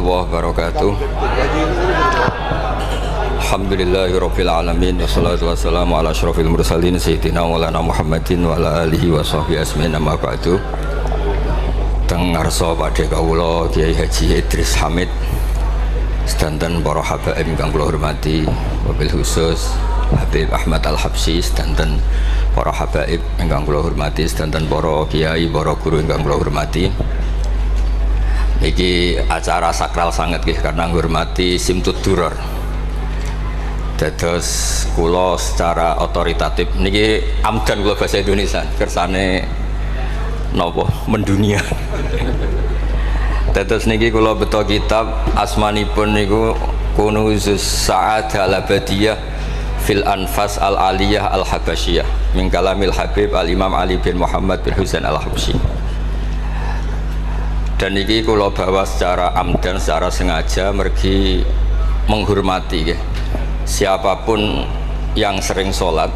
warahmatullahi wabarakatuh. Alhamdulillahirabbil alamin wassalatu wassalamu ala asyrofil mursalin sayyidina maulana Muhammadin wa ala alihi wa sahbihi asmin amma ba'du. Teng ngarsa padhe kawula Kiai Haji Idris Hamid sedanten para habaib ingkang kula hormati, wabil khusus Habib Ahmad Al-Habsyi sedanten para habaib ingkang kula hormati, sedanten para kiai, para guru ingkang kula hormati. Iki acara sakral sangat nggih karena ngurmati Simtud Duror. Dados kula secara otoritatif niki amdan kula bahasa Indonesia kersane napa mendunia. Dados niki kula beto kitab asmanipun niku Kunuzus Sa'adah Al-Abadiyah fil Anfas Al-Aliyah Al-Habasyiyah min kalamil Habib Al-Imam Ali bin Muhammad bin Husain Al-Habsyi. Dan ini kalau bawa secara amdan, secara sengaja mergi menghormati ya. Siapapun yang sering sholat,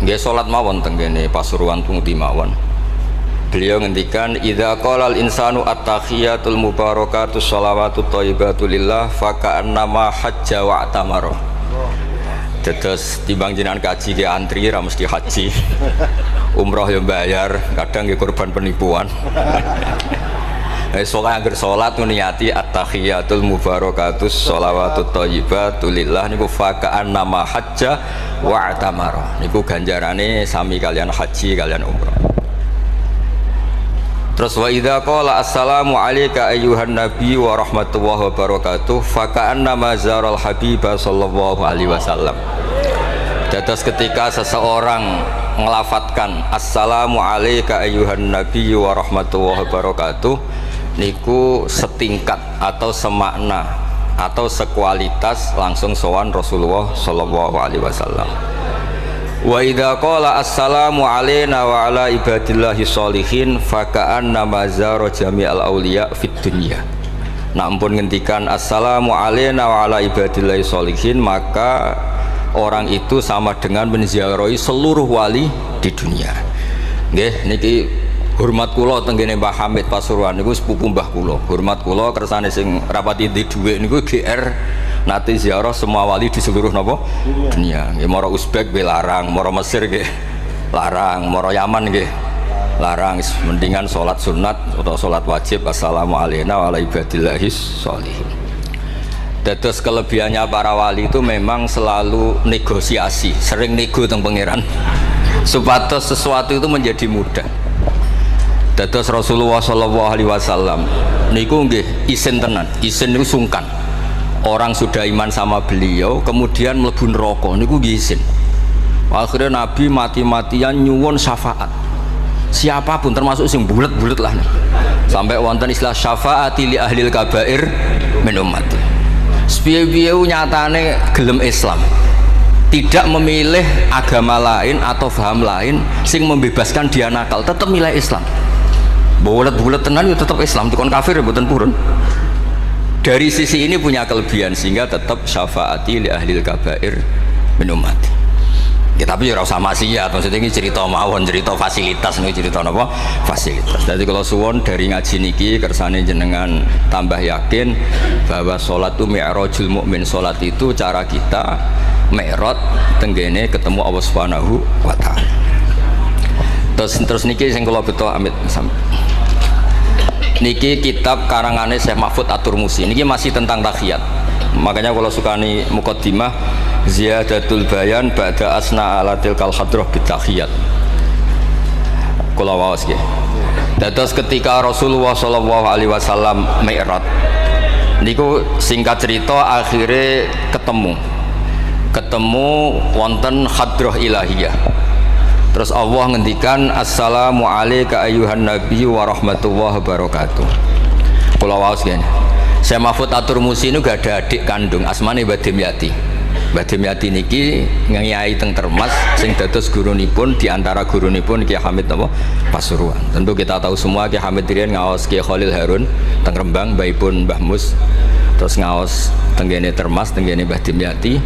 nggih sholat mawon tenggene Pasuruan Tungti mawon. Beliau ngendikan idza qala al insanu at-tahiyatul mubarakatus shalawatut thayyibatu lillah fa ka'annama hajja wa atamara. Dados timbang jenengan kaji ke antri ra mesti haji. Umroh yang bayar, kadang nggih korban penipuan. Soalnya agar sholat niati at-tahiyatul mubarakatus sholawatut thayyibatu lillah niku faka'an nama hajja wa atamara niku ganjarane sami kalian haji kalian umrah. Terus wa idza qala assalamu alayka ayyuhan nabi wa rahmatullahi wa barakatuh faka'an nama zaral habibah sallallahu alaihi wasallam. Dados ketika seseorang ngelafatkan assalamu alayka ayyuhan nabi wa rahmatullahi wa barakatuh niku setingkat atau semakna atau sekualitas langsung sowan Rasulullah sallallahu alaihi wasallam. Wa idza qala assalamu alaina wa ala ibadillahi sholihin fa ka'anna mazara jami'al auliya fid dunya. Nah ampun ngendikan assalamu alaina wa ala ibadillahi sholihin maka orang itu sama dengan menziarahi seluruh wali di dunia. Nggih niki hormat kula tenggene Mbah Hamid Pasuruan niku sepupu mbah kula. Hormat kula kersane sing rapati di dhuwit niku GR nate ziarah semua wali di seluruh napa dunia. Nggih mara Uzbek nggih larang, mara Mesir nggih larang, mara Yaman nggih larang. Mendingan salat sunat atau salat wajib assalamu alayna wa ala ibadillahis sholihin. Dados kelebihannya para wali itu memang selalu negosiasi, sering nego teng pangeran supados sesuatu itu menjadi mudah. Dados Rasulullah sallallahu alaihi wasallam niku nggih isin tenan, isin niku sungkan. Orang sudah iman sama beliau kemudian mlebu neraka niku nggih isin. Akhirnya Nabi mati-matian nyuwun syafaat. Siapapun termasuk sing bulet-bulet lah. Sampai wonten istilah syafaati li ahlil kabair min ummati. Sepiye-piye nyatane gelem Islam. Tidak memilih agama lain atau paham lain sing membebaskan dia nakal, tetap milih Islam. Bulat-bulat tenan itu tetap Islam, tukon kafir mboten purun. Dari sisi ini punya kelebihan sehingga tetap syafaati li ahlil kabair min ummati. Ya tapi ora usah maksiat, maksudnya ini cerita mawon, cerita fasilitas nih, cerita apa? Fasilitas. Jadi kalau suwon dari ngaji niki kersane jenengan tambah yakin bahwa sholat itu mi'rajul mukmin, sholat itu cara kita mi'raj tenggene ketemu Allah Subhanahu wa taala. Terus niki sing kula beto amit niki kitab karangane Syekh Mahfud At-Turmusi niki masih tentang tahiyat. Makanya kalau sukani muqaddimah ziyadatul bayan ba'da asna ala tilkal hadrah bitahiyat. Kula waos nggih. Dados ketika Rasulullah sallallahu alaihi wasallam mi'raj niku singkat cerita akhirnya ketemu wonten hadrah ilahiyah. Terus Allah ngendikan assalamu alayka ayyuhan nabi wa rahmatullahi wabarakatuh. Kula waos ngene. Syekh Mahfud At-Turmusi niku gak ada adik kandung asmane Mbah Dimyati. Mbah Dimyati niki ngiyai teng Termas sing dados gurunipun di antara gurunipun Ki Hamid napa Pasuruan. Tentu kita tahu semua Ki Hamid riyen ngaos Ki Khalil Harun teng Rembang, mbaipun Mbah Mus. Terus ngaos tenggene Termas tenggene Mbah Dimyati.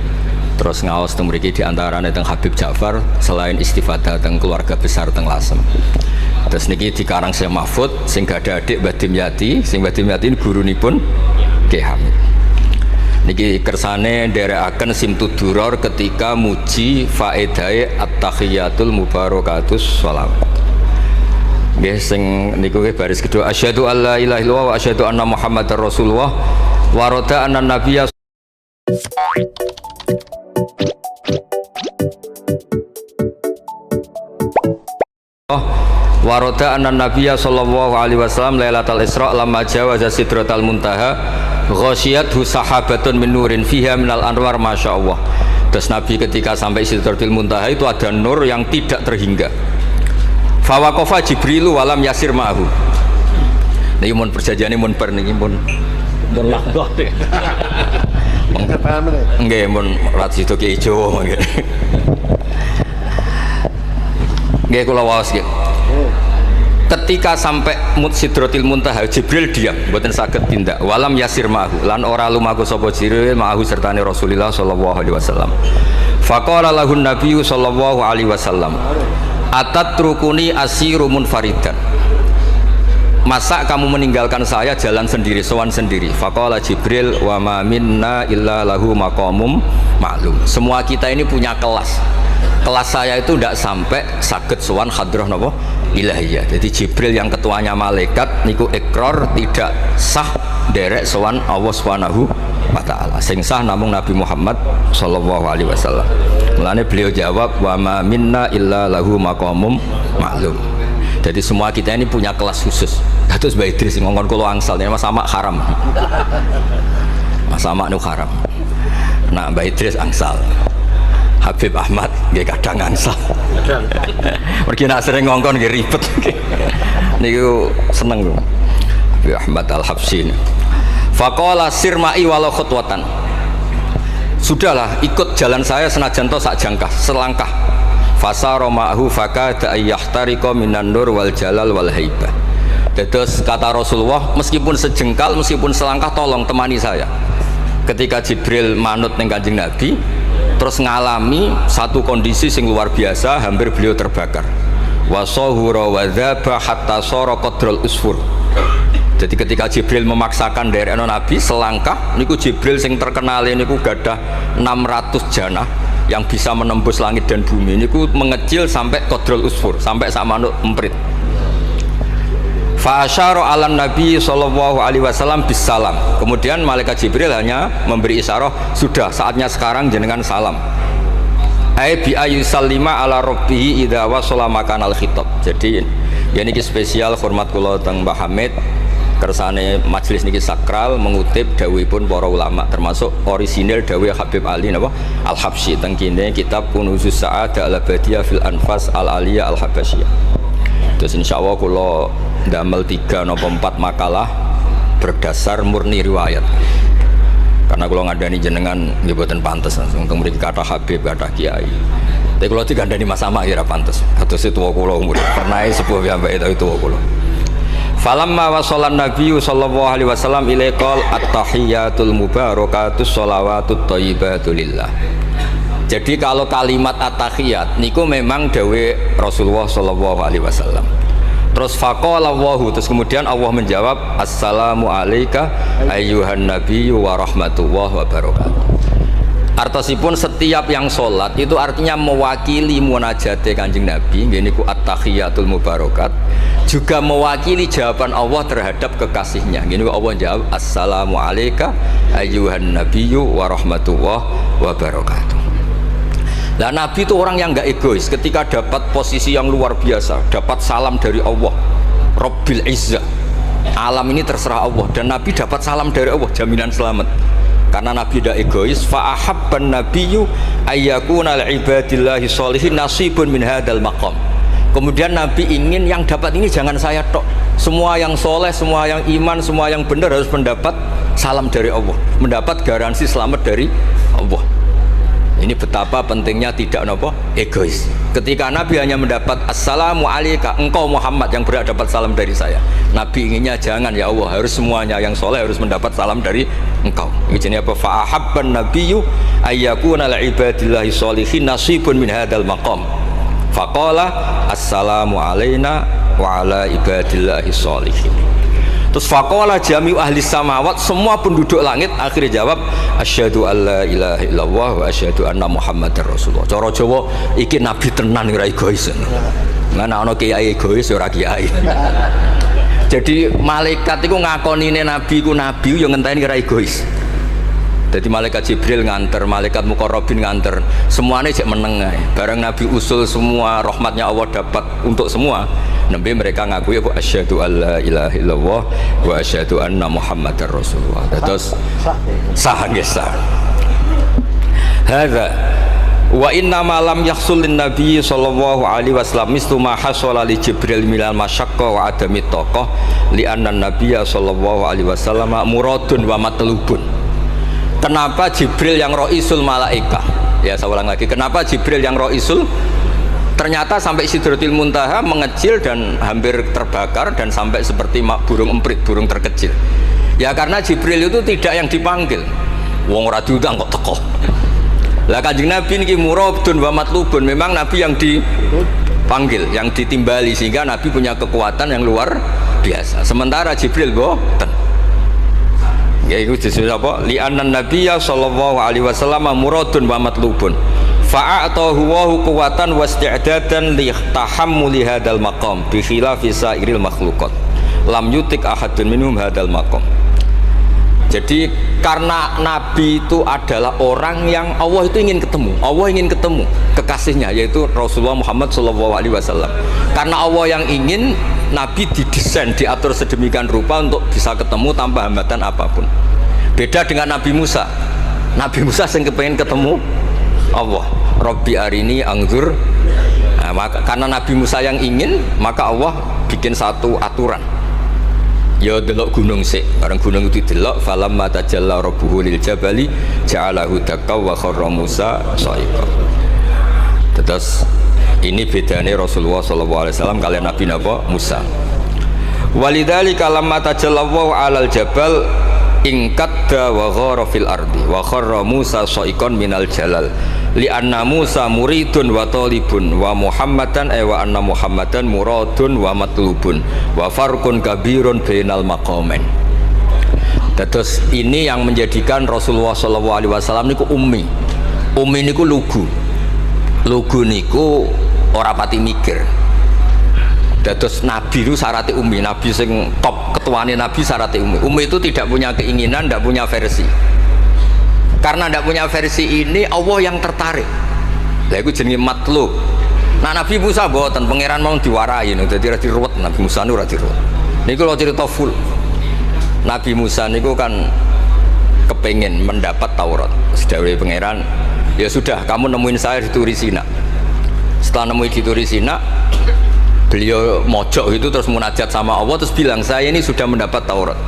terus ngaos teng mriki di antarane teng Habib Ja'far selain istifadah teng keluarga besar teng Lasem. Terus niki dikarang Syekh Mahfud sing gada adik Mbah Dimyati, sing Mbah Dimyati gurunipun Ki Hamid. Niki kersane nderekaken Simtud Duror ketika muji faedahe at-tahiyatul mubarakatus sholawat. Nggih sing niku baris kedua asyhadu alla ilaha illallah wa asyhadu anna muhammadar rasulullah wa rada anna nabiyya waroda anna nabiyya sallallahu alaihi wasallam lailatul isra lamma jawaza sidratal muntaha ghasyiyathu sahabatun min nurin fiha minal anwar masyaallah. Terus Nabi ketika sampai sidratil muntaha itu ada nur yang tidak terhingga. Fawaqafa Jibrilu walam yasir ma'ahu. Niki mun perjanjiane mun per niki mun lakdot. Nggih mun rat situ ki ijo nggih. Nggih kula waos nggih. Ketika sampai Sidratil Muntaha Jibril diam, mboten saged tindak. Walam yasir ma'ahu lan ora lumaku sapa Jibril ma'ahu sertane Rasulullah sallallahu alaihi wasallam. Faqala lahun nabiyyu sallallahu alaihi wasallam, "Atatrukuni asiru munfaridan." Masa kamu meninggalkan saya jalan sendiri, sowan sendiri? Faqala Jibril, "Wa ma minna illa lahu maqamum ma'lum." Semua kita ini punya kelas. Kelas saya itu tidak sampai saged sowan hadrah napa ilahiyah. Jadi Jibril yang ketuanya malaikat niku ikrar tidak sah derek sowan Allah Subhanahu wa taala. Sing sah namung Nabi Muhammad sallallahu alaihi wasallam. Mulane beliau jawab wa ma minna illa lahu maqamum ma'lum. Jadi semua kita ini punya kelas khusus. Terus Mbak Idris ngongkon kula angsal ini Mas Sama haram. Mas Sama nu haram. Nah Mbak Idris angsal. Habib Ahmad nggih kadang angsal. Mergi nak sering ngongkon nggih ribet. Niku seneng lho. Habib Ahmad Al-Habsyi. Faqala sirma'i walau khutwatan. Sudahlah ikut jalan saya senajan to sak jangkah, selangkah. Fasara ma'hu fakada ayyahtariqa minan nur wal jalal wal haibah. Terus kata Rasulullah, meskipun sejengkal, meskipun selangkah tolong temani saya. Ketika Jibril manut ning Kanjeng Nabi, terus ngalami satu kondisi sing luar biasa, hampir beliau terbakar. Wasahura wadzaba hatta sara qadrul usfur. Jadi ketika Jibril memaksakan dari Nabi selangkah, niku Jibril sing terkenal niku gadah 600 jannah yang bisa menembus langit dan bumi. Niku mengecil sampai qadrul usfur, sampai sak manuk emprit. Fa asyara 'alan Nabi sallallahu alaihi wasallam bisalam. Kemudian malaikat Jibril hanya memberi isyarah, sudah saatnya sekarang jenengan salam. Ai bi ayyusallima ala rabbih idza wasala makanal khitab. Jadi ya niki spesial hormat kula teng Mbah Hamid. Kersane majelis niki sakral mengutip dawuhipun para ulama termasuk orisinil dawuh Habib Ali napa Al-Habsyi teng kene kitab Kunuzus Sa'adah Al-Abadiyah fil Anfas Al-Aliyah Al-Habasyiyah. Terus insyaallah kula ndamel 3 napa 4 makalah berdasar murni riwayat. Karena kula ngandani jenengan nggih boten pantes langsung teng mriki kathah Habib kathah kiai. Tapi kula digandani Mas Sama kira pantes. Kados tuwa kula umur. Pernah sepuh piyambake itu tuwa kula. Falamma wasallan nabiyyu sallallahu alaihi wasallam ilaikal at-tahiyatul mubarakatus sholawatut thayyibatu lillah. Jadi kalau kalimat at-tahiyat niku memang dawe Rasulullah sallallahu alaihi wasallam. Terus faqala Allahu, terus kemudian Allah menjawab assalamu alayka ayyuhan nabiyyu wa rahmatullahi wa barakatuh. Artosipun setiap yang sholat itu artinya mewakili munajate Kanjeng Nabi, ini ku at-tahiyatul mubarakat, juga mewakili jawaban Allah terhadap kekasihnya. Ini Allah jawab assalamu alayka ayyuhan nabiyyu wa rahmatullahi wa barakatuh. Nah Nabi itu orang yang nggak egois. Ketika dapat posisi yang luar biasa, dapat salam dari Allah Rabbil Izzah, alam ini terserah Allah, dan Nabi dapat salam dari Allah, jaminan selamat. Karena Nabi tidak egois. Fa'ahabban nabiyyu ayyakuna li'ibadillahi sholihin nasibun min hadal maqam. Kemudian Nabi ingin yang dapat ini jangan saya tok, semua yang soleh, semua yang iman, semua yang benar harus mendapat salam dari Allah, mendapat garansi selamat dari Allah. Ini betapa pentingnya tidak nopo egois. Ketika Nabi hanya mendapat assalamu alayka engkau Muhammad yang berhak dapat salam dari saya, Nabi inginnya jangan ya Allah, harus semuanya yang soleh harus mendapat salam dari engkau. Iki jenenge apa? Fa ahabban nabiyyu ayyakuna li ibadillahi sholihin nasibun min hadzal maqam. Faqala assalamu alaina wa ala ibadillahi sholihin. Terus faqala jami'u ahli samawat, semua penduduk langit akhirnya jawab asyhadu alla ilaha illallah wa asyhadu anna muhammadar rasulullah. Cara Jawa iki nabi tenan ora egois. Lan ana kiai egois ora kiai. Jadi malaikat itu ngakonine nabi ku nabi yo ngenteni ora egois. Jadi malaikat Jibril nganter, malaikat Muqarrabin nganter, semuanya cek meneng ae. Bareng Nabi usul semua rahmatnya Allah dapat untuk semua. Nabi mereka ngakui apa asyhadu alla ilaha illallah wa asyhadu anna muhammadar rasulullah. Terus sah nggih sah. Hadza wa inna ma lam yahsul lin nabi sallallahu alaihi wasallam mislu ma hasala li Jibril minal masyaqqa wa adami taqah li anna nabiyya sallallahu alaihi wasallam muradun wa matlubun. Kenapa Jibril yang roisul malaika? Ya saya ulang lagi, kenapa Jibril yang roisul? Ternyata sampai Sidratil Muntaha mengecil dan hampir terbakar dan sampai seperti burung emprit, burung terkecil. Ya karena Jibril itu tidak yang dipanggil. Wong ora diundang kok teko. Lah Kanjeng Nabi niki muradun wa matlubun, memang Nabi yang dipanggil, yang ditimbali, sehingga Nabi punya kekuatan yang luar biasa. Sementara Jibril boten. Ya itu disebut apa? Li'annan nabiyya sallallahu alaihi wasallam muradun wa matlubun. Fa'atahu wa quwwatan wasti'dadan li tahammuli hadzal maqam bi khilafi sairil makhluqat. Lam yutik ahadun minhum hadzal maqam. Jadi karena Nabi itu adalah orang yang Allah itu ingin ketemu. Allah ingin ketemu kekasihnya yaitu Rasulullah Muhammad sallallahu alaihi wasallam. Karena Allah yang ingin, Nabi didesain, diatur sedemikian rupa untuk bisa ketemu tanpa hambatan apapun. Beda dengan Nabi Musa. Nabi Musa yang kepengen ketemu Allah. Rabbi arini angzur. Nah, karena Nabi Musa yang ingin, maka Allah bikin satu aturan. Ya delok gunung sik, bareng gunung itu delok falamma tajalla rabbuhu lil jabali ja'alahu dakka wa kharra Musa sha'iqa. Terus ini bedanya Rasulullah SAW kalian Nabi napa Musa. Walidzalika lamma tajallallahu 'alal jabal ingkadda wa ghara fil ardi wa kharra Musa sha'iqan minal jalal li anna Musa muridun wa talibun wa Muhammadan wa anna Muhammadan muradun wa matlubun wa farqun kabirun bainal maqamain. Terus ini yang menjadikan Rasulullah SAW niku ummi. Ummi niku lugu. Lugu niku ora pati mikir. Terus Nabi itu syaratnya ummi. Nabi sing top ketuane Nabi syaratnya ummi. Ummi itu tidak punya keinginan, tidak punya versi. Karena tidak punya versi ini Allah yang tertarik. Lah iku jenenge matlub. Nah Nabi Musa boten pangeran mau diwarai niku dadi ra diruwet Nabi Musa niku ora diruwet. Niku lho cerita full. Nabi Musa niku kan kepengin mendapat Taurat. Sedawuhe pangeran, ya sudah kamu nemuin saya di Turi Sina. Setelah nemuin di Turi Sina, beliau mojok itu terus munajat sama Allah terus bilang saya ini sudah mendapat Taurat.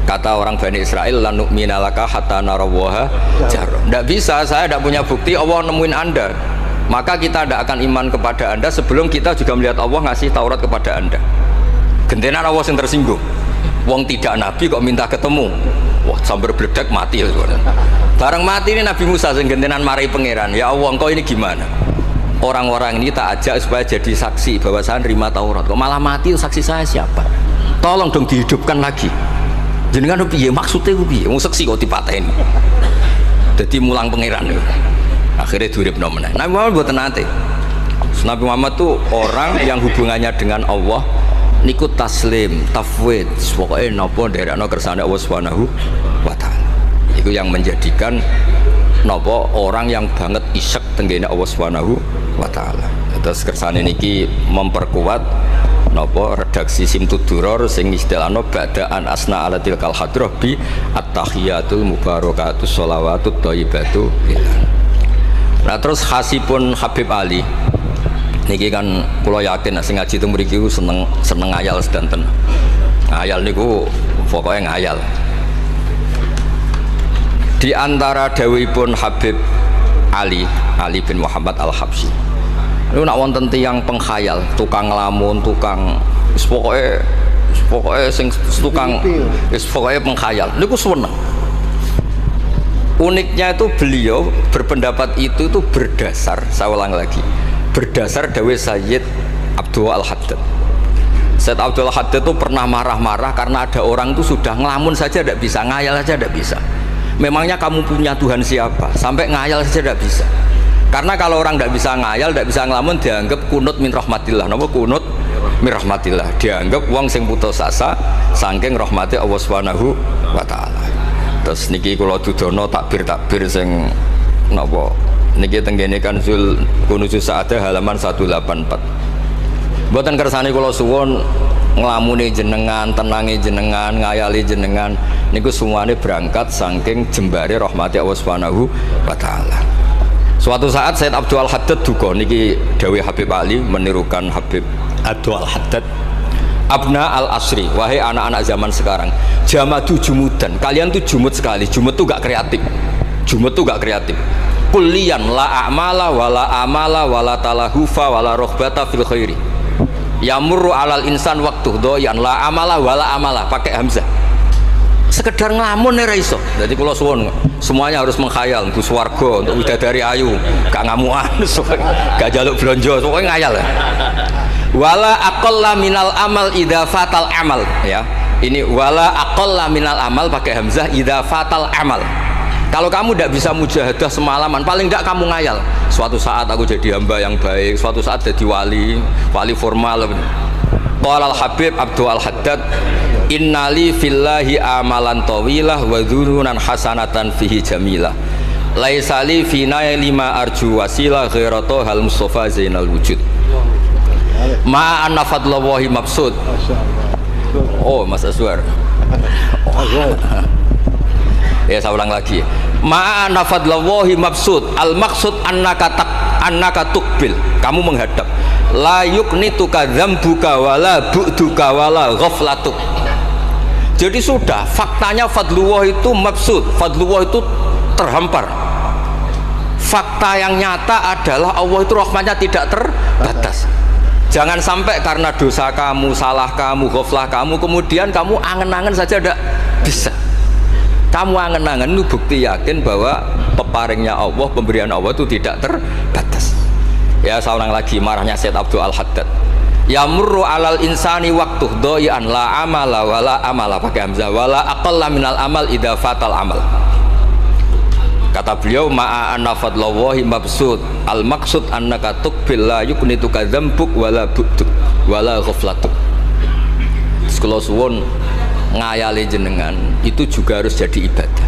Kata orang Bani Israel lan nu'mina laka hatta narawaha jar. Tidak bisa, saya tidak punya bukti Allah nemuin Anda. Maka kita tidak akan iman kepada Anda sebelum kita juga melihat Allah ngasih Taurat kepada Anda. Gentenan Allah yang tersinggung. Wong tidak Nabi kok minta ketemu. Wah, sambar bledek mati ya. Bareng mati ini Nabi Musa yang gentenan marahi pangeran. Ya Allah, engkau ini gimana? Orang-orang ini tak ajak supaya jadi saksi bahwa saya nerima Taurat. Kok malah mati, saksi saya siapa? Tolong dong dihidupkan lagi. Jenengan piye maksudnya piye? Wong seksi kok dipateni. Dadi mulang pangeran lho. Akhirnya duripno meneh. Nabi Muhammad mboten nate. Nabi Muhammad tuh orang yang hubungannya dengan Allah niku taslim, tafwid, pokoke napa nderekno kersane Allah Subhanahu wa taala. Iku yang menjadikan napa orang yang banget isyek tenggene Allah Subhanahu wa taala. Terus kersane niki memperkuat napa redaksi Simtud Duror sing istilahno ba'daan asna ala tilkal hadrah bi at-tahiyatul mubarakatus sholawatut thayyibatu lillah. Nah terus khasipun Habib Ali niki kan kula yakin sing ngaji teng mriki seneng ngayal sedanten. Ngayal niku pokoke ngayal. Di antara dawuhipun Habib Ali bin Muhammad Al-Habsyi. Itu nak wonten tiyang pengkhayal, tukang lamun, tukang pokoknya sing tukang pokoke pengkhayal. Niku seneng. Uniknya itu beliau berpendapat itu berdasar, saya ulang lagi, berdasar dawuh Sayyid Abdul Al-Haddad. Sayyid Abdul Al-Haddad itu pernah marah-marah karena ada orang itu sudah ngelamun saja tidak bisa, ngayal saja tidak bisa. Memangnya kamu punya Tuhan siapa? Sampai ngayal saja tidak bisa. Karena kalau orang tidak bisa ngayal, tidak bisa ngelamun, dianggap kunut min rahmatillah. Napa kunut min rahmatillah? Dianggap wong sing putus asa saking rahmati Allah Subhanahu wa taala. Terus niki kula dudono takbir sing napa niki tenggene Kanzul Kunuzul Sa'adah halaman 184. Mboten kersane kula suwun nglamune jenengan, tenange jenengan, ngayali jenengan niku semuanya berangkat saking jembare rahmati Allah Subhanahu wa taala. Suatu saat Sayyid Abdul Al-Haddad duka niki dawuh Habib Ali menirukan Habib Abdul Al-Haddad. Abna al-asri, wahai anak-anak zaman sekarang, jamadu jumudan, kalian tuh jumud sekali. Jumud tuh gak kreatif, jumud tuh gak kreatif. Kullian la a'mala wala amala wala talahufa wala rohbata fil khairi yamurru alal insan waktu doyan la amala wala amala, pakai hamzah. Sekedar ngelamun nih raiso. Jadi kalau suwon semuanya harus mengkhayal untuk swarga, untuk widadari ayu, gak ngamuan, gak jaluk blonjo, pokoknya ngayal ya. Wala aqalla minal amal idza fatal amal, ya. Ini wala aqalla minal amal pakai hamzah idza fatal amal. Kalau kamu tidak bisa mujahadah semalaman, paling tidak kamu ngayal. Suatu saat aku jadi hamba yang baik, suatu saat jadi wali formal. Qala al-Habib Abdul Al-Haddad, innali fillahi amalan tawilah wa dhununan hasanatan fihi jamilah. Laisa li fina lima arju wasilah ghairatu hal Mustafa Zainal Wujud. Ma anna fadlallahi mabsud. Oh, Mas Aswar. Ya, saya ulang lagi. Ma anna fadlallahi mabsud. Al maksud annaka tuqbil. Kamu menghadap. La yuknituka dzambuka wala bu'duka wala ghaflatuk. Jadi sudah, faktanya fadlullah itu mabsud. Fadlullah itu terhampar. Fakta yang nyata adalah Allah itu rahmatnya tidak terbatas. Jangan sampai karena dosa kamu, salah kamu, ghaflah kamu, kemudian kamu angen-angen saja tidak bisa. Kamu angen-angen itu bukti yakin bahwa peparingnya Allah, pemberian Allah itu tidak terbatas. Ya, saya ulang lagi marahnya Sayyid Abdul Al-Haddad. Yamurru alal insani waktu doyan la amala wala amala, pakai hamzah, wala aqalla minal amal idza fatal amal. Kata beliau, ma'a anna fadlallahi mabsud, al maksud annaka tuqbil la yuknituka dzambuk wala bu'duk wala ghaflatuk. Kalau suwun ngayali jenengan itu juga harus jadi ibadah.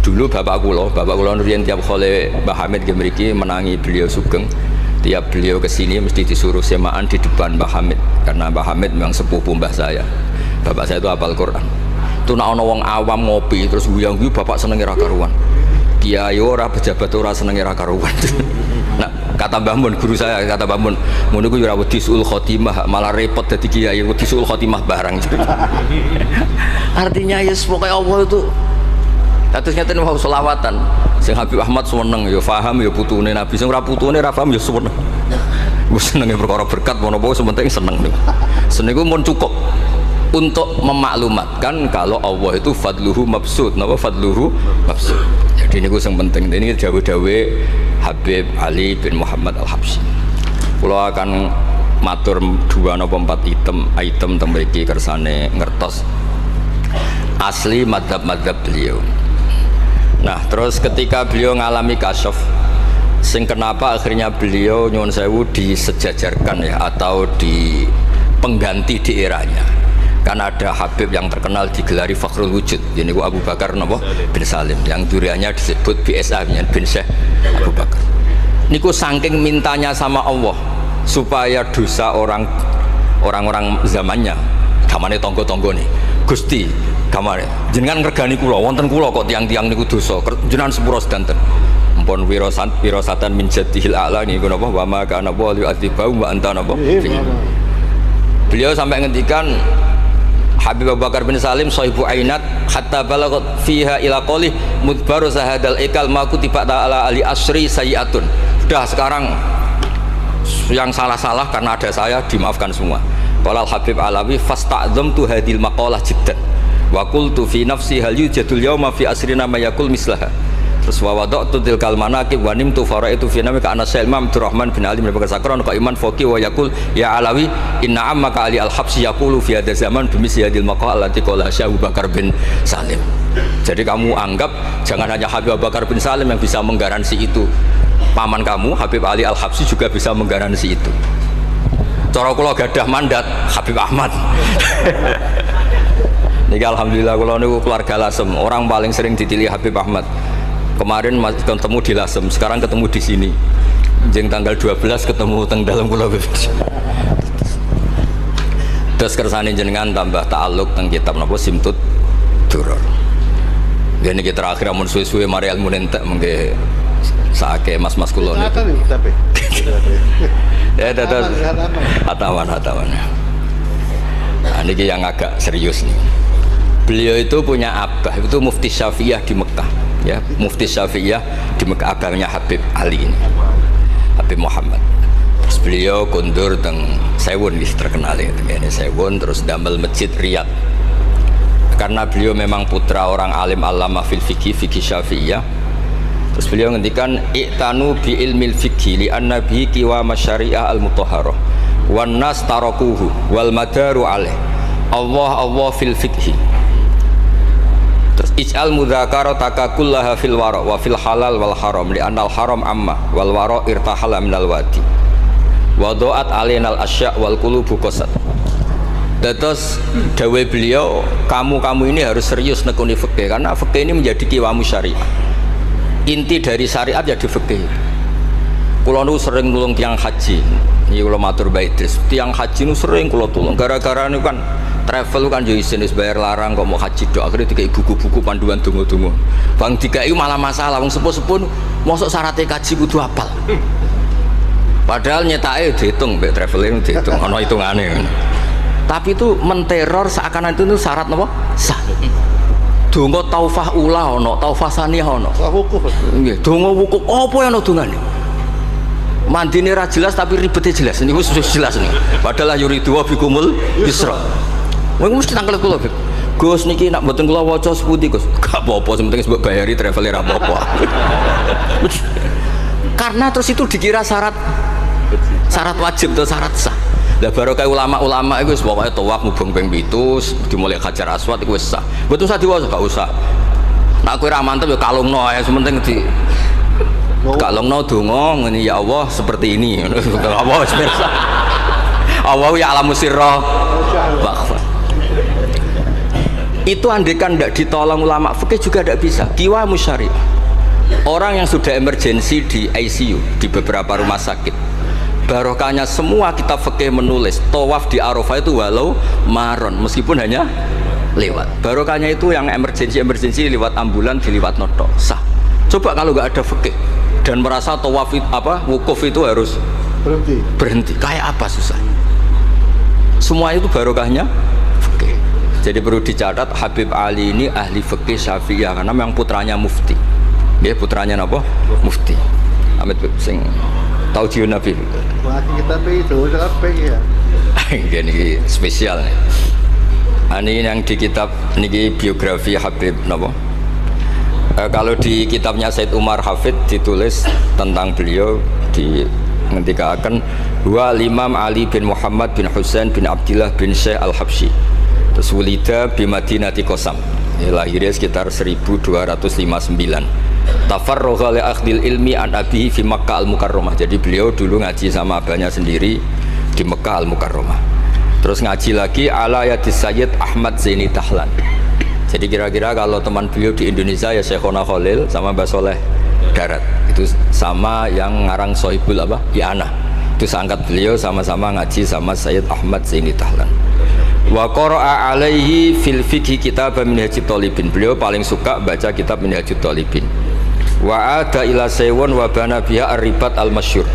Dulu bapak kula riyen tiap kali Mbah Hamid mriki menangi beliau sugeng, tiap beliau kesini mesti disuruh semaan di depan Mbah Hamid, karena Mbah Hamid memang sepupu mbah saya. Bapak saya itu hafal Quran. Itu nek ana wong awam ngopi terus guyang-guyu bapak seneng ra karuan. Kiai ora, pejabat ora seneng ra karuan. Nah, kata Mbah Mun, guru saya, kata Mbah Mun, ngono ku ora wedi suul khotimah, malah repot dadi kiai, wedi suul khotimah barang. Artinya ya pokoke Allah itu kados ngeten wau selawatan. Sing Habib Ahmad seneng ya paham ya putune Nabi, sing ora putune ora paham ya seneng. Wis senenge perkara berkat menapa sementing seneng niku. Seniku mun cukup untuk memaklumatkan kalau Allah itu fadluhu mabsud. Napa fadluhu mabsud? Jadi ini yang penting. Ini dawe-dawe Habib Ali bin Muhammad Al-Habsyi. Kalau akan matur 2 atau 4 item tembiki kersane ngertos asli madhab-madhab beliau. Nah, terus ketika beliau ngalami kasyaf, sing kenapa akhirnya beliau nyuwun sewu disejajarkan ya, atau di pengganti di eranya. Karena ada Habib yang terkenal digelari Fakhrul Wujud, ini Abu Bakar bin Salim, yang duriannya disebut BSA bin Syekh Abu Bakar. Niku saking mintanya sama Allah supaya dosa orang-orang zamannya, kamane tonggo-tonggo nih, Gusti, kamane jenengan ngregani kula, wonten kula kok tiang-tiang niku dosa, jenengan sepuro sedanten. Ampun wirosatan min jadihil a'la niku napa wa ma kana wa yu'adzibahum wa anta napa. Beliau sampai ngendikan Habib Abu Bakar bin Salim sahibu ainat hatta balagot fiha ila qolih mudbaru sahadal ikal ma kutiba ta'ala ali asri sayiatun. Sudah sekarang yang salah-salah karena ada saya dimaafkan semua. Qala Habib Alawi fasta'dzamtu hadil maqalah jiddan wa qultu fi nafsi hal yujadul yawma fi asrina ma yaqul mislaha. Terus wa wada'tu tilkal manaqib wa nimtu faraitu fi namika ana Imam Abdurrahman bin Ali bin Bakar Sakron ka iman faqih wa yaqul ya alawi inna ammaka ali al-habsi yaqulu fi hadha zaman bimisli hadil maqal allati qala Syekh Abu Bakar bin Salim. Jadi kamu anggap jangan hanya Habib Abu Bakar bin Salim yang bisa menggaransi itu, paman kamu Habib Ali Al-Habsi juga bisa menggaransi itu. Cara kula gadah mandat Habib Ahmad. Niki alhamdulillah kula niku keluarga Lasem, orang paling sering dipilih Habib Ahmad. Kemarin ketemu di Lasem, sekarang ketemu di sini. Jeng tanggal 12 ketemu teng dalam kula. Terus kersane jenengan tambah ta'alluq teng kitab napa Simtud Duror. Gini kita terakhir amun suwe-suwe mari ilmu entek mengke sake mas-mas kula niku. Ya dados hatawan. Nah, niki yang agak serius nih. Beliau itu punya abah, itu Mufti Syafi'iyah di Mekah, ya, Mufti Syafi'iyah di Mekah, abahnya Habib Ali ini, Habib Muhammad. Terus beliau kundur teng Sewun, terkenal ini Sewun, terus damel masjid Riyadh. Karena beliau memang putra orang alim alama fil fikih Syafi'iyah. Terus beliau ngendikan i'tanu bi ilmil fikih li anna bihi qiwam syariah al mutahharah wan nas tarakuhu wal madaru alaih. Allah fil fikhi. Terus ij'al mudzakarata kullaha fil wara wa fil halal wal haram li anal haram amma wal wara irtahala minal wadi wa do'at alainal asya' wal qulubu qasad. Terus dawe beliau, kamu ini harus serius nekuni fikih karena fikih ini menjadi kiwamu syariah. Inti dari syariat ya di fikih. Kula nu sering nulung tiang haji. Iki kula matur bae Idris. Tiang haji nu sering kula tulung gara-gara niku kan travel kan yo isin wis bayar larang kok mau haji dok, akhirnya dikai buku-buku panduan donga-donga. Bang dikai malah masalah wong sepuh-sepuh mosok syaratnya kaji kudu hafal. Padahal nyetake dihitung mbek traveling dihitung ana hitungane. Tapi itu menteror seakan itu syarat napa? Sah. Donga taufah ula ana, taufah saniyah ana. Wukuf. Nggih, donga wukuf apa yang ana dongane? Mandine ra jelas tapi ribete jelas. Niku jelas nih. Padahal yuridu wa bikumul yusra. Wong mesti tangkel kula, Gus niki nak mboten kula waca sepundi, Gus. Gak apa-apa, penting mbok bayari travel ra apa-apa. Karena terus itu dikira syarat wajib atau syarat sah. Lah baru kayak ulama-ulama itu pokoknya tawaf mubeng ping 7 dimulai Hajar Aswad itu sah. Mboten usah diwaca, gak usah. Nak kowe ra mantep ya kalungno ae, sementing di kalungno donga ngene ya Allah seperti ini. Allah wis pirsa. Allah ya alamu sirra wa akhfa. Itu andekan tidak ditolong ulama fikih juga tidak bisa. Kiwa musyari. Orang yang sudah emergensi di ICU di beberapa rumah sakit, barokahnya semua kitab fikih menulis tawaf di Arafah itu walau maron meskipun hanya lewat. Barokahnya itu yang emergensi lewat ambulan diliwat noto sah. Coba kalau nggak ada fikih dan merasa tawaf wukuf itu harus berhenti. Kayak apa susah? Semua itu barokahnya fikih. Jadi perlu dicatat Habib Ali ini ahli fikih Syafi'iyah karena memang putranya mufti. Dia putranya apa? Mufti. Amit sing tahu jiun Nabi. Kita itu ya. Ini spesial nih. Ini yang di kitab niki biografi Habib napa? Kalau di kitabnya Said Umar Hafid ditulis tentang beliau di ngendikaken wa Imam Ali bin Muhammad bin Husain bin Abdillah bin Syekh Al-Habsyi. Terus wulida bi Madinati Qasam. Lahirnya sekitar 1259. Tafarragha li akhdil ilmi an abihi fi Makkah Al-Mukarramah. Jadi beliau dulu ngaji sama abahnya sendiri di Mekah Al-Mukarramah. Terus ngaji lagi ala yadis Sayyid Ahmad Zaini Dahlan. Jadi kira-kira kalau teman beliau di Indonesia ya Syekhona Khalil sama Mbah Soleh Darat. Itu sama yang ngarang Sohibul I'anah. Itu seangkat beliau sama-sama ngaji sama Sayyid Ahmad Zaini Dahlan. Wa qara'a alaihi fil fiqhi kitab Minhajut Thalibin. Beliau paling suka baca kitab Minhajut Thalibin. Wa ada ila Sewon wa bana biha ar-ribat al-masyhur.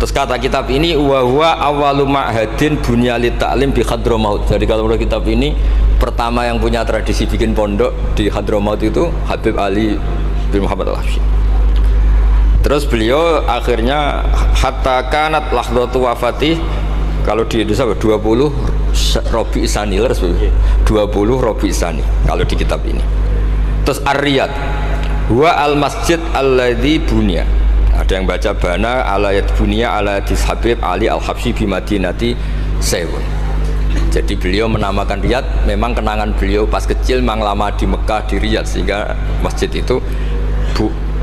Terus kata kitab ini wa huwa awwalu ma'hadin bunya li ta'lim bi Hadramaut. Jadi kalau menurut kitab ini pertama yang punya tradisi bikin pondok di Hadramaut itu Habib Ali bin Muhammad Al-Habsyi. Terus beliau akhirnya hatta kanat lahdatu wafati, kalau di Indonesia 20 Robi Isani, 20 Robi Isani kalau di kitab ini. Terus Ar-Riyad Wa al masjid alladzi bunya. Ada yang baca bana ala yad bunya ala Habib Ali al-Habsyi bi Madinati Sewun. Jadi beliau menamakan Riyadh, memang kenangan beliau pas kecil memang lama di Mekah di Riyadh, sehingga masjid itu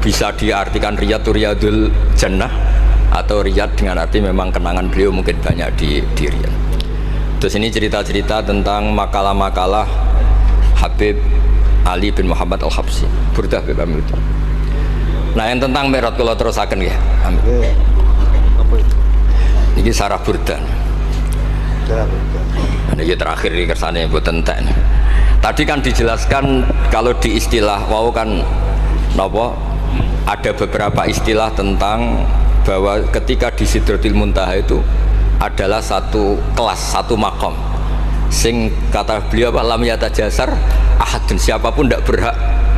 bisa diartikan Riyadh itu Riyadul Jannah, atau Riyadh dengan arti memang kenangan beliau mungkin banyak di Riyadh. Terus ini cerita-cerita tentang makalah-makalah Habib Ali bin Muhammad al-Habsyi. Burdah Habib Amir. Nah yang tentang Mi'raj kalau terusaken ya. Oke. Apa itu? Ini sarah burdah. Sarah burdah. Ini terakhir di kersane mboten entek. Tadi kan dijelaskan kalau di istilah wau kan napa ada beberapa istilah tentang bahwa ketika di Sidratul Muntaha itu adalah satu kelas, satu makom. Sing kata beliau apa lam yatajasar ahadun, siapapun tidak berhak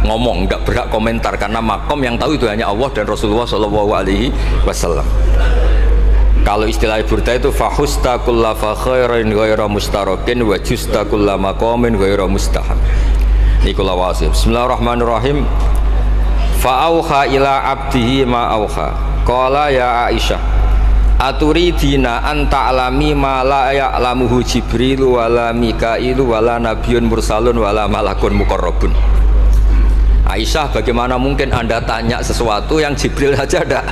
ngomong, tidak berhak komentar, karena makom yang tahu itu hanya Allah dan Rasulullah SAW. Kalau istilah burda itu fahusta kulla fakhairin ghaira mustarakin wa justa kulla maqamin ghaira mustaham. Nikulah wasif. Bismillahirrahmanirrahim. Fa'auha ila abdihi ma auha. Qala ya Aisyah, aturidina an ta'lami ma la ya'lamuhu Jibril wala Mikailu wala nabiyyun mursalun wala malakun muqarrabun. Aisyah, bagaimana mungkin Anda tanya sesuatu yang Jibril saja tidak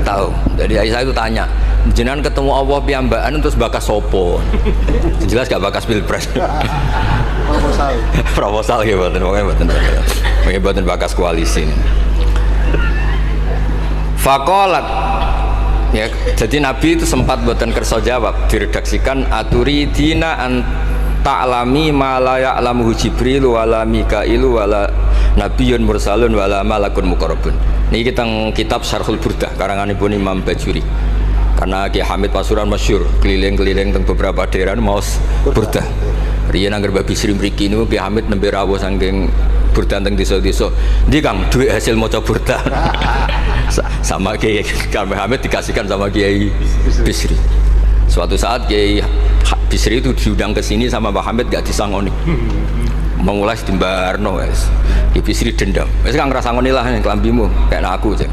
tahu? Jadi Aisyah itu tanya, jenengan ketemu Allah piyambakan terus bakas sopo? Jelas gak bakas pilpres. Proposal. Proposal ya mboten bakas koalisi. Faqalat, ya, jadi Nabi itu sempat mboten kersa jawab, diredaksikan aturidina an ta'lami ma la ya'lamuhu Jibril wala Mikailu wala nabiyyun mursalun wala malakun muqarrabun. Niki teng kitab Syarhul Burdah karanganipun Imam Bajuri. Karena Ki Hamid Pasuruan masyhur keliling-keliling teng beberapa daerah maos burdah. Riyen angger babi Sri mriki niku Ki Hamid nembe rawuh saking burdah teng desa-desa. Ndi Kang duit hasil maca burdah. Sama Kiai Hamid dikasihkan sama Kiai Bisri. Suatu saat Kiai Bisri itu diundang ke sini sama Pak Hamid gak disangoni. Mengulas di Mbarno guys. Kiai Bisri dendam. Wis Kang ngrasangoni lah kelambimu kayak aku aja.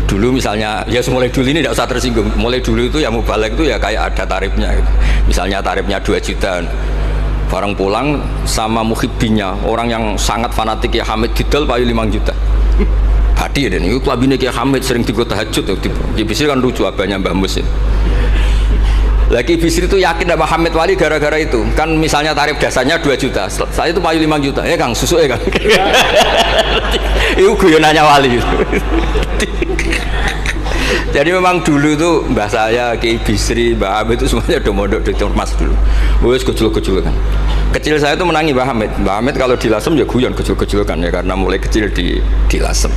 Dulu misalnya, ya mulai dulu ini tidak usah tersinggung. Mulai dulu itu ya mubalek itu ya kayak ada tarifnya gitu. Misalnya tarifnya 2 juta. Barang pulang sama muhibbinya, orang yang sangat fanatik ya Hamid didol payu 5 juta. Hati dan itu kelabine Kiai Hamid sering digo tahajud tuh. Kiai Bisri kan lucu abahnya Mbah Mus ya. Lagi Bisri itu yakin sama Hamid Wali gara-gara itu. Kan misalnya tarif dasarnya 2 juta. Saya itu payu 5 juta. Ya Kang, susu ya Kang. Itu guyonannya Wali. Jadi memang dulu itu mbah saya, Kiai Bisri, Mbah Hamid itu semuanya udah mondok di Ormas dulu. Wes kecil-kecil kan. Kecil saya itu menangi Mbah Hamid. Mbah Hamid kalau di Lasem ya guyon kecil-kecil kan ya, karena mulai kecil di Lasem.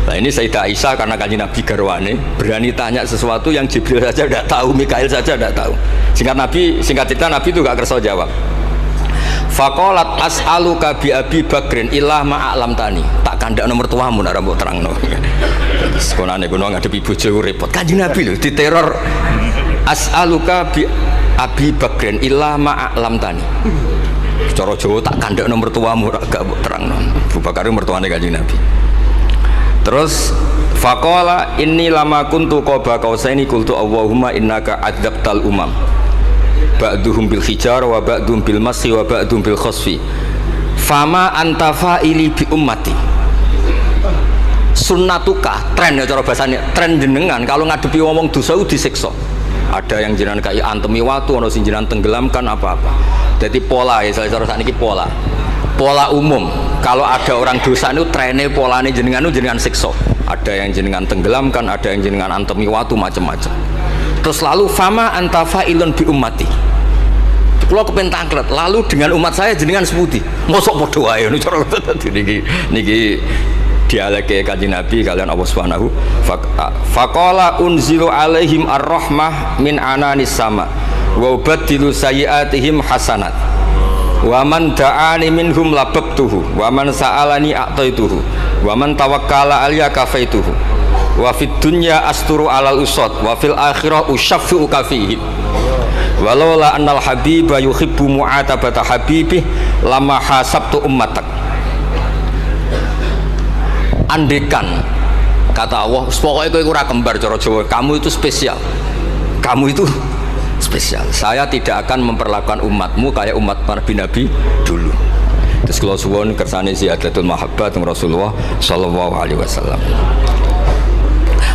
Nah ini Sayyidah Aisyah karena Kanjeng Nabi garwane berani tanya sesuatu yang Jibril saja tidak tahu, Mikail saja tidak tahu. Singkat cerita Nabi itu gak kersa jawab. Faqalat as'aluka bi Abi Bakrin illah ma'alam tani. Tak kandak nomor tuamu nak rambut terangno. Sekonane kono ngadepi bojo repot. Kanjeng Nabi lho diteror. As'aluka bi Abi Bakrin illah ma'alam tani. Cara Jawa tak kandak nomor tuamu gak terangno. Abu Bakar mertuane Kanjeng Nabi. Terus faqala inni lama kuntu qaba qausaini qultu Allahumma innaka adzabtal umam. Ba'duhum bil hijar wa ba'duhum bil masyi wa ba'duhum bil khasfi fama anta fa'ili bi ummati. Sunnatuka, tren ya cara bahasanya, tren jenengan kalau ngadepi ngomong dosa itu disiksa. Ada yang jenengan kayak antemi watu, ada yang jenengan tenggelamkan apa-apa. Jadi pola ya, cara sakniki pola umum. Kalau ada orang dosa itu trennya polanya jenengan itu jenengan siksa. Ada yang jenengan tenggelamkan, ada yang jenengan antemi watu, macam-macam. Terus lalu fama anta fa'ilun bi ummati. Kalau kepentangklet, lalu dengan umat saya jenengan seputi. Mosok podo wae niku cara niki dialeke Kanjeng Nabi kalian Allah Subhanahu faqala unzilu alaihim ar-rahmah min ananis sama wa ubaddilu sayyi'atihim hasanat wa man da'ani minhum lababtuhu wa man sa'alani a'taituhu wa man tawakkala alayya kafaituhu wa fid dunya asturu alal usad wa fil akhirah usyaffi'u kafihi walaula annal habiba yuhibbu mu'atabata habibih lama hasabtu ummatak andekan kata Allah, pokoknya kowe ora kembar cara Jawa, kamu itu spesial. Kamu itu spesial. Saya tidak akan memperlakukan umatmu kayak umat Nabi dulu. Terus kalau suwun kersane ziyadatul mahabbah teng Rasulullah sallallahu alaihi wasallam.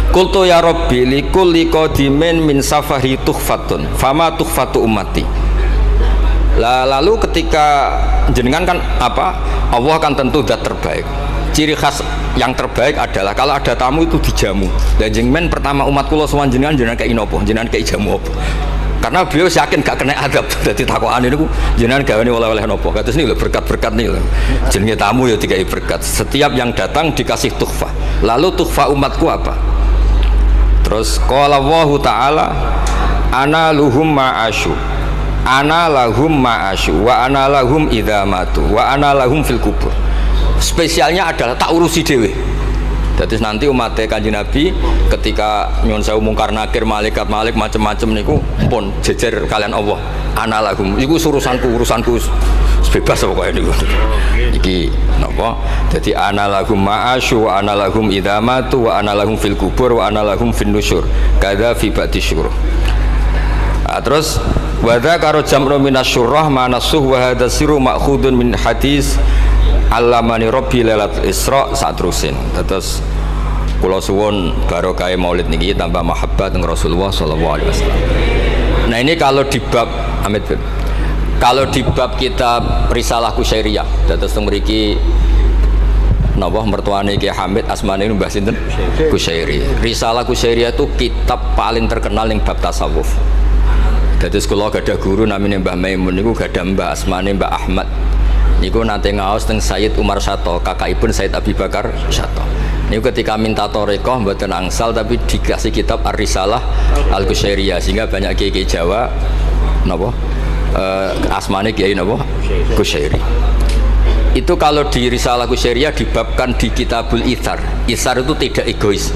Qultu ya Rabbi likulli qadimin min safari tuhfatun fama tuhfatu ummati. Lalu ketika jenengan kan apa? Allah kan tentu zat terbaik. Ciri khas yang terbaik adalah kalau ada tamu itu dijamu. Dan jenengan pertama umat kula sowan jenengan kayak inopo, jenengan kayak jamu apa? Karena beliau yakin gak kena adab. Jadi takokan niku jenengan gawane oleh-oleh nopo. Kados niku berkat-berkat niku. Jenenge tamu ya dikai berkat. Setiap yang datang dikasih tuhfa. Lalu tuhfa umatku apa? Terus qala Allah taala ana luhum ma'asyu. Ana lahum ma'asyu wa ana lahum idza matu wa ana lahum fil kubur. Spesialnya adalah tak urusi dewe. Jadi nanti umat Kanjeng Nabi ketika nyuwun sewu mungkar nakir malaikat malik macam-macam niku pun jejer kalian Allah. Ana lahum iku urusanku bebas pokoke niku. Iki napa? Jadi ana lahum ma'asyu wa ana lahum idza matu wa ana lahum fil kubur wa ana lahum fin nusyur. Kadza fi ba'di syuruh. Terus wadza karo jam'u minasyurrah manasuh wa hadza sirru ma'khudun min hadis Allamani Rabbi lailatul Isra satrusin. Terus kula suwun barokah maulid niki tambah mahabbah dengan Rasulullah sallallahu alaihi wasallam. Nah ini kalau di bab Amit kalau di bab kitab Risalah Kusyairiyah terus mriki napa mertuane Ki Hamid asmane Mbah sinten Kusyairi. Risalah Kusyairiyah itu kitab paling terkenal ning bab tasawuf. Dadi kula gadah guru namine Mbah Maimun niku gadah Mbah asmane Mbah Ahmad. Niku nanti ngaos teng Sayyid Umar Sato, kakakipun Sayyid Abi Bakar Sato. Niku ketika minta thariqah mboten angsal tapi dikasih kitab Ar-Risalah Al-Kusyairiyah sehingga banyak kiai Jawa napa asmane kiai napa Kusyairi. Itu kalau di Risalah Kusyairiyah dibabkan di Kitabul Itsar. Itsar itu tidak egois.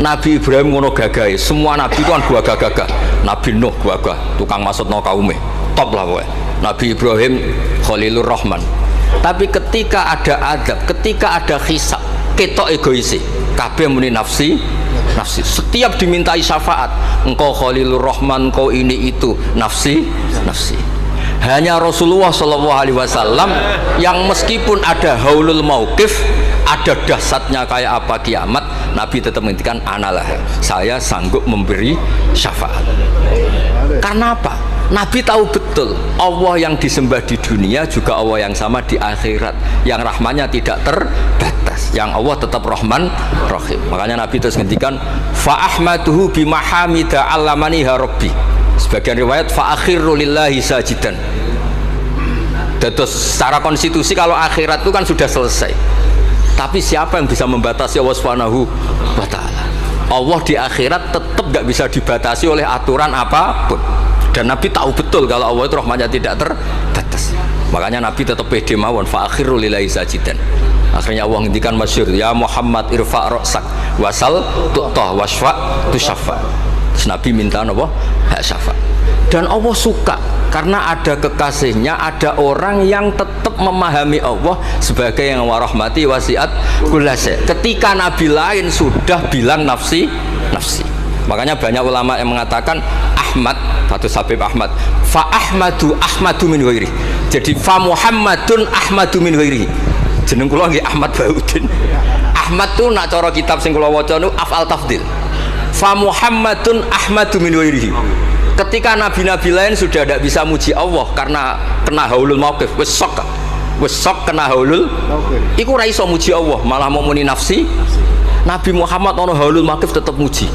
Nabi Ibrahim ngono gagahe, semua nabi itu kan gagah-gagah. Nabi Nuh gagah, tukang maksudno kaume. Top lah kowe. Nabi Ibrahim Khalilur Rahman. Tapi ketika ada adab, ketika ada hisab, ketok egoisi. Kabeh muni nafsi. Setiap dimintai syafaat, engkau Khalilur Rahman, engkau ini itu, nafsi. Hanya Rasulullah Shallallahu Alaihi Wasallam yang meskipun ada haulul mauqif, ada dahsyatnya kayak apa kiamat, Nabi tetap menghentikan analah. Saya sanggup memberi syafaat. Karena apa? Nabi tahu betul Allah yang disembah di dunia juga Allah yang sama di akhirat, yang rahmannya tidak terbatas, yang Allah tetap Rahman Rahim. Makanya Nabi terus ngendikan fa ahmaduhu bimahamida allamani rabbi. Sebagian riwayat fa akhiru lillahi sajidan. Terus secara konstitusi kalau akhirat itu kan sudah selesai. Tapi siapa yang bisa membatasi Allah Subhanahu wa taala? Allah di akhirat tetap gak bisa dibatasi oleh aturan apapun. Dan Nabi tahu betul kalau Allah itu rahmatnya tidak terbatas. Makanya Nabi tetap pede mawon fa akhiru lillahi sajidan. Akhirnya Allah ngendikan masyhur ya Muhammad irfa' ra'sak wasal tu'tah wasfa' tusaffa. Terus Nabi minta apa? Hak syafaat. Dan Allah suka karena ada kekasihnya, ada orang yang tetap memahami Allah sebagai yang warahmati wasiat kullase. Ketika Nabi lain sudah bilang nafsi. Makanya banyak ulama yang mengatakan Ahmad, Fathus Habib Ahmad, fa Ahmadu min ghairi. Jadi fa Muhammadun Ahmadu min ghairi. Jeneng kula nggih Ahmad Baudin. Ahmad tuh nak cara kitab sing kula waca niku af'al tafdil. Fa Muhammadun Ahmadu min ghairihi. Ketika nabi-nabi lain sudah tidak bisa muji Allah karena kena haulul mauqif, wis sok kena haulul iku ora iso muji Allah, malah mau muni nafsi. Nabi Muhammad ono haulul mauqif tetap muji.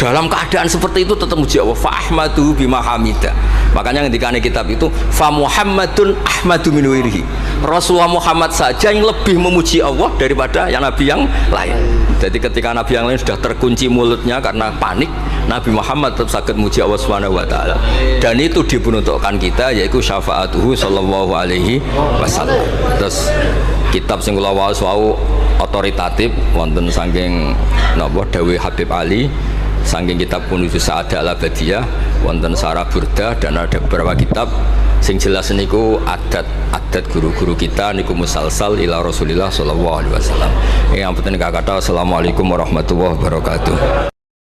Dalam keadaan seperti itu tetap muji Allah. Fa ahmadu bima hamida. Makanya ketika kitab itu fa Muhammadun Ahmadu min ghairihi. Rasulullah Muhammad saja yang lebih memuji Allah daripada yang nabi yang lain. Jadi ketika nabi yang lain sudah terkunci mulutnya karena panik, Nabi Muhammad tetap sakit muji Allah Subhanahu wa taala. Dan itu diperuntukkan kita yaitu syafaatuhu sallallahu alaihi wasallam. Terus kitab sing kula waos wau otoritatif wonten saking napa dawuh Habib Ali, saking kitab Kunuzus Sa'adah Al-Abadiyah, wonten Sarah Burda dan ada beberapa kitab Sing jelas niku adat guru-guru kita niku musalsal ila Rasulillah sallallahu alaihi wasallam. Yang penting kata assalamualaikum warahmatullahi wabarakatuh.